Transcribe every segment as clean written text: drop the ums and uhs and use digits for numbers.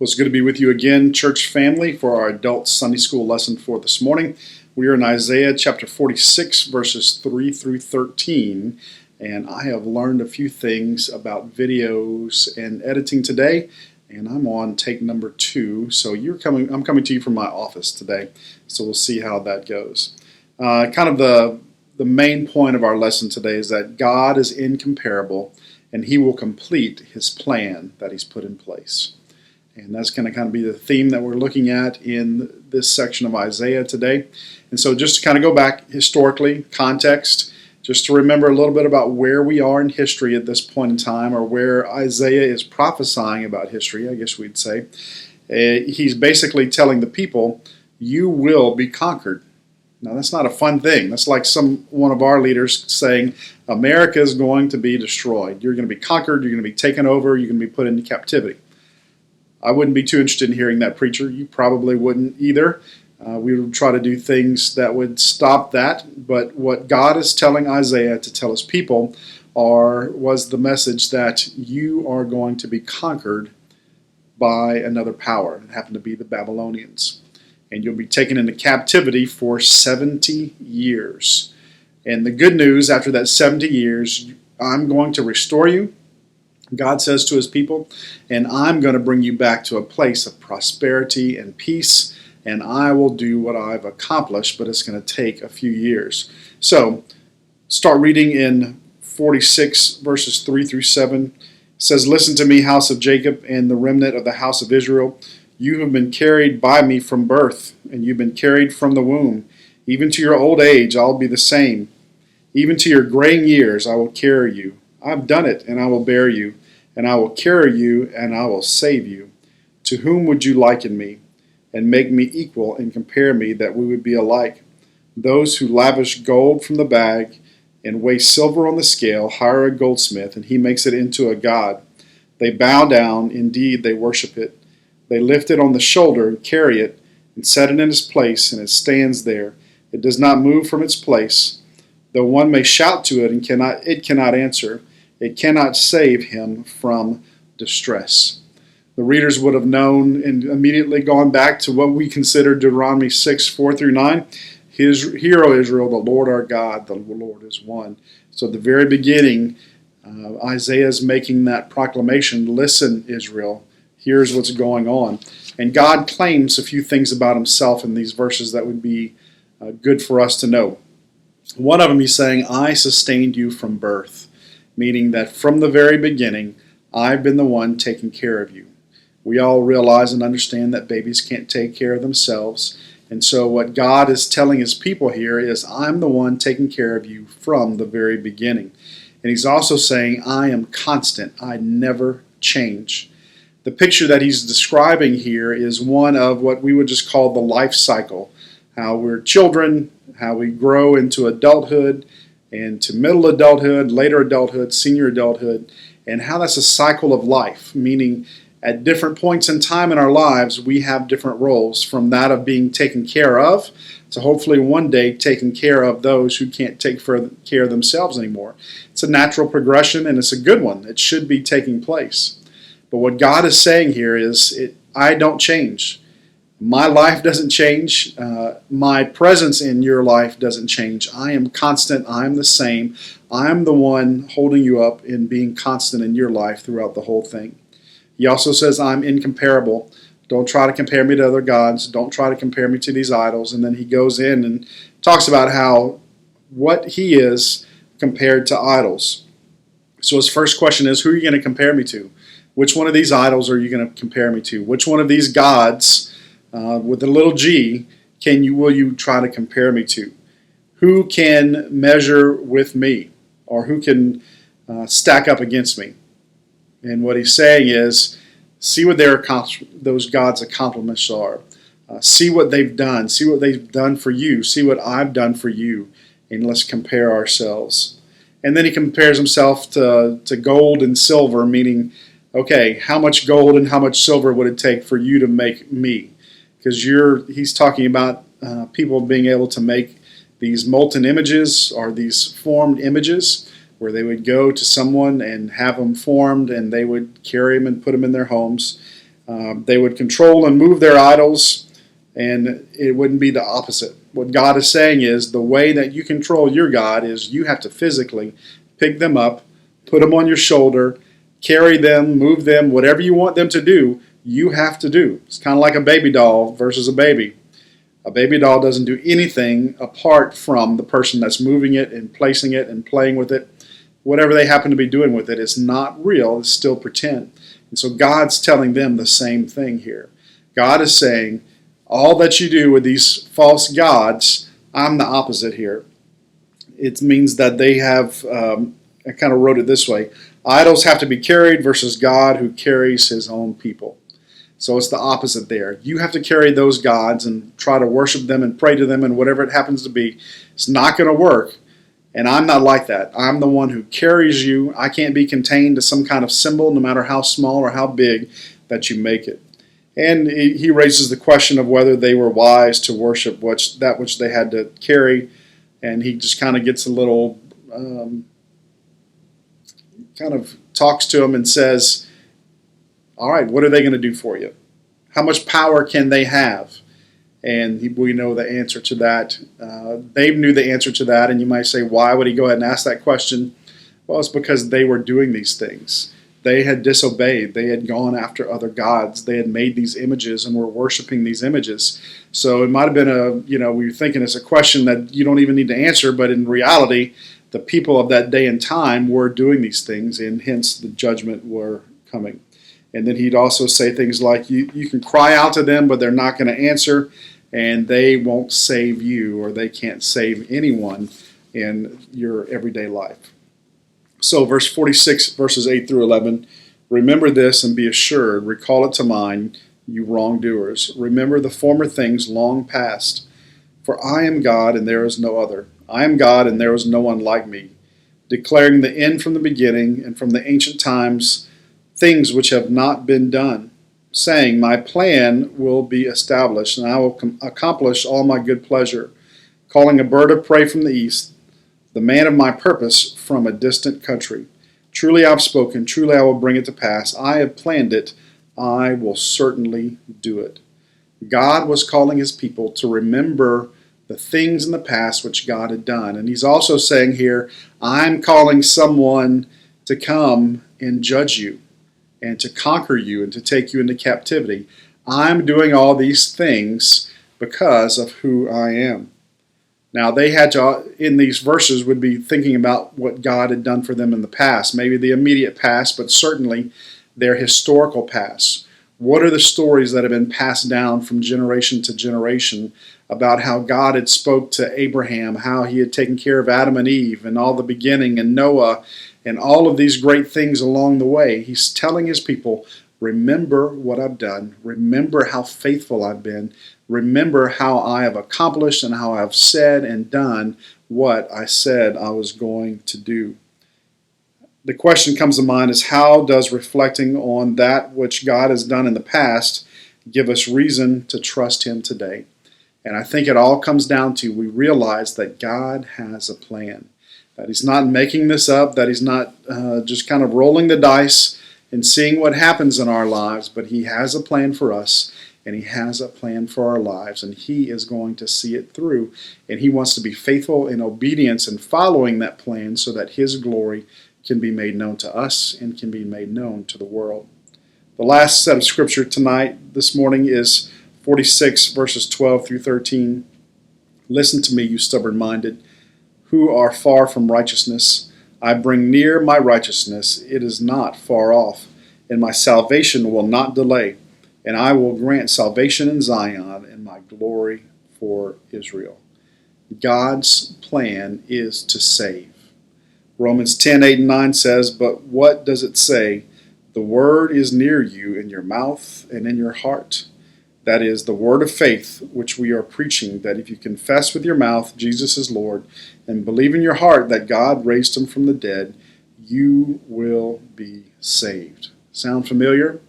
Well, it's good to be with you again, church family, for our adult Sunday school lesson for this morning. We are in Isaiah chapter 46, verses 3 through 13, and I have learned a few things about videos and editing today, and I'm on take number 2. So I'm coming to you from my office today, so we'll see how that goes. The main point of our lesson today is that God is incomparable, and He will complete His plan that He's put in place. And that's going to kind of be the theme that we're looking at in this section of Isaiah today. And so just to kind of go back historically, context, just to remember a little bit about where we are in history at this point in time, or where Isaiah is prophesying about history, I guess we'd say. He's basically telling the people, you will be conquered. Now, that's not a fun thing. That's like one of our leaders saying, America is going to be destroyed. You're going to be conquered. You're going to be taken over. You're going to be put into captivity. I wouldn't be too interested in hearing that, preacher. You probably wouldn't either. We would try to do things that would stop that. But what God is telling Isaiah to tell his people was the message that you are going to be conquered by another power. It happened to be the Babylonians. And you'll be taken into captivity for 70 years. And the good news, after that 70 years, I'm going to restore you. God says to His people, and I'm going to bring you back to a place of prosperity and peace, and I will do what I've accomplished, but it's going to take a few years. So, start reading in 46 verses 3 through 7. It says, listen to me, house of Jacob, and the remnant of the house of Israel. You have been carried by me from birth, and you've been carried from the womb. Even to your old age, I'll be the same. Even to your graying years, I will carry you. I've done it, and I will bear you. And I will carry you, and I will save you. To whom would you liken me, and make me equal, and compare me, that we would be alike? Those who lavish gold from the bag, and weigh silver on the scale, hire a goldsmith, and he makes it into a god. They bow down, indeed they worship it. They lift it on the shoulder, and carry it, and set it in its place, and it stands there. It does not move from its place. Though one may shout to it, and it cannot answer. It cannot save him from distress. The readers would have known and immediately gone back to what we consider Deuteronomy 6, 4 through 9. Hear, O Israel, the Lord our God, the Lord is one. So at the very beginning, Isaiah is making that proclamation, listen, Israel, here's what's going on. And God claims a few things about Himself in these verses that would be good for us to know. One of them, He's saying, I sustained you from birth. Meaning that from the very beginning, I've been the one taking care of you. We all realize and understand that babies can't take care of themselves. And so what God is telling His people here is, I'm the one taking care of you from the very beginning. And He's also saying, I am constant. I never change. The picture that He's describing here is one of what we would just call the life cycle. How we're children, how we grow into adulthood, and to middle adulthood, later adulthood, senior adulthood, and how that's a cycle of life, meaning at different points in time in our lives, we have different roles, from that of being taken care of to hopefully one day taking care of those who can't take care of themselves anymore. It's a natural progression, and it's a good one. It should be taking place. But what God is saying here is, I don't change. My life doesn't change. My presence in your life doesn't change. I am constant. I am the same. I am the one holding you up in being constant in your life throughout the whole thing. He also says, I'm incomparable. Don't try to compare me to other gods. Don't try to compare me to these idols. And then he goes in and talks about what he is compared to idols. So his first question is, who are you going to compare me to? Which one of these idols are you going to compare me to? Which one of these gods, with a little g, will you try to compare me to? Who can measure with me? Or who can stack up against me? And what he's saying is, see what those gods' accomplishments are. See what they've done. See what they've done for you. See what I've done for you. And let's compare ourselves. And then he compares himself to gold and silver, meaning, okay, how much gold and how much silver would it take for you to make me? Because he's talking about people being able to make these molten images, or these formed images, where they would go to someone and have them formed, and they would carry them and put them in their homes. They would control and move their idols, and it wouldn't be the opposite. What God is saying is the way that you control your God is you have to physically pick them up, put them on your shoulder, carry them, move them, whatever you want them to do, you have to do. It's kind of like a baby doll versus a baby. A baby doll doesn't do anything apart from the person that's moving it and placing it and playing with it. Whatever they happen to be doing with it is not real, it's still pretend. And so God's telling them the same thing here. God is saying, all that you do with these false gods, I'm the opposite here. It means that they have, I kind of wrote it this way, idols have to be carried versus God who carries his own people. So it's the opposite there. You have to carry those gods and try to worship them and pray to them and whatever it happens to be. It's not going to work. And I'm not like that. I'm the one who carries you. I can't be contained to some kind of symbol, no matter how small or how big that you make it. And he raises the question of whether they were wise to worship that which they had to carry. And he just kind of gets a little, kind of talks to them and says, all right, what are they going to do for you? How much power can they have? And we know the answer to that. They knew the answer to that, and you might say, why would he go ahead and ask that question? Well, it's because they were doing these things. They had disobeyed. They had gone after other gods. They had made these images and were worshiping these images. So it might have been we were thinking it's a question that you don't even need to answer, but in reality, the people of that day and time were doing these things, and hence the judgment were coming. And then he'd also say things like, you can cry out to them, but they're not going to answer, and they won't save you, or they can't save anyone in your everyday life. So verse 46, verses 8 through 11, remember this and be assured, recall it to mind, you wrongdoers. Remember the former things long past. For I am God, and there is no other. I am God, and there is no one like me, declaring the end from the beginning, and from the ancient times, things which have not been done, saying, my plan will be established, and I will accomplish all my good pleasure, calling a bird of prey from the east, the man of my purpose from a distant country. Truly I have spoken, truly I will bring it to pass. I have planned it, I will certainly do it. God was calling his people to remember the things in the past which God had done. And he's also saying here, I'm calling someone to come and judge you, and to conquer you, and to take you into captivity. I'm doing all these things because of who I am. Now, they had to, in these verses, would be thinking about what God had done for them in the past, maybe the immediate past, but certainly their historical past. What are the stories that have been passed down from generation to generation about how God had spoke to Abraham, how he had taken care of Adam and Eve, and all the beginning, and Noah, and all of these great things along the way? He's telling his people, remember what I've done. Remember how faithful I've been. Remember how I have accomplished and how I've said and done what I said I was going to do. The question comes to mind is, how does reflecting on that which God has done in the past give us reason to trust him today? And I think it all comes down to, we realize that God has a plan. That he's not making this up, that he's not just kind of rolling the dice and seeing what happens in our lives, but he has a plan for us, and he has a plan for our lives, and he is going to see it through, and he wants to be faithful in obedience and following that plan so that his glory can be made known to us and can be made known to the world. The last set of scripture this morning is 46 verses 12 through 13. Listen to me, you stubborn-minded, who are far from righteousness. I bring near my righteousness, it is not far off, and my salvation will not delay, and I will grant salvation in Zion and my glory for Israel. God's plan is to save. Romans 10:8 and 9 says, but what does it say? The word is near you, in your mouth and in your heart. That is the word of faith which we are preaching, that if you confess with your mouth Jesus is Lord and believe in your heart that God raised him from the dead, you will be saved. Sound familiar?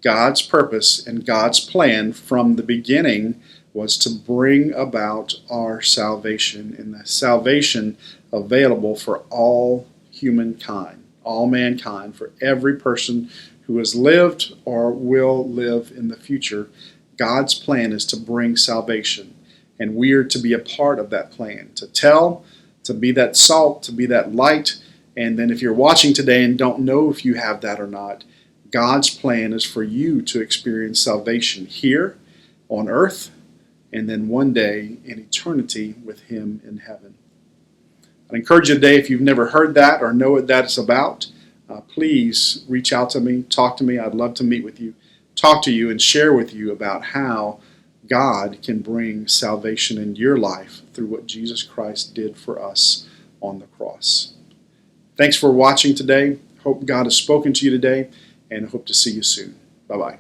God's purpose and God's plan from the beginning was to bring about our salvation, and the salvation available for all humankind, all mankind, for every person who has lived or will live in the future, God's plan is to bring salvation. And we are to be a part of that plan, to tell, to be that salt, to be that light. And then if you're watching today and don't know if you have that or not, God's plan is for you to experience salvation here on earth, and then one day in eternity with Him in heaven. I encourage you today, if you've never heard that or know what that's about, please reach out to me, talk to me. I'd love to meet with you, talk to you, and share with you about how God can bring salvation in your life through what Jesus Christ did for us on the cross. Thanks for watching today. Hope God has spoken to you today, and hope to see you soon. Bye-bye.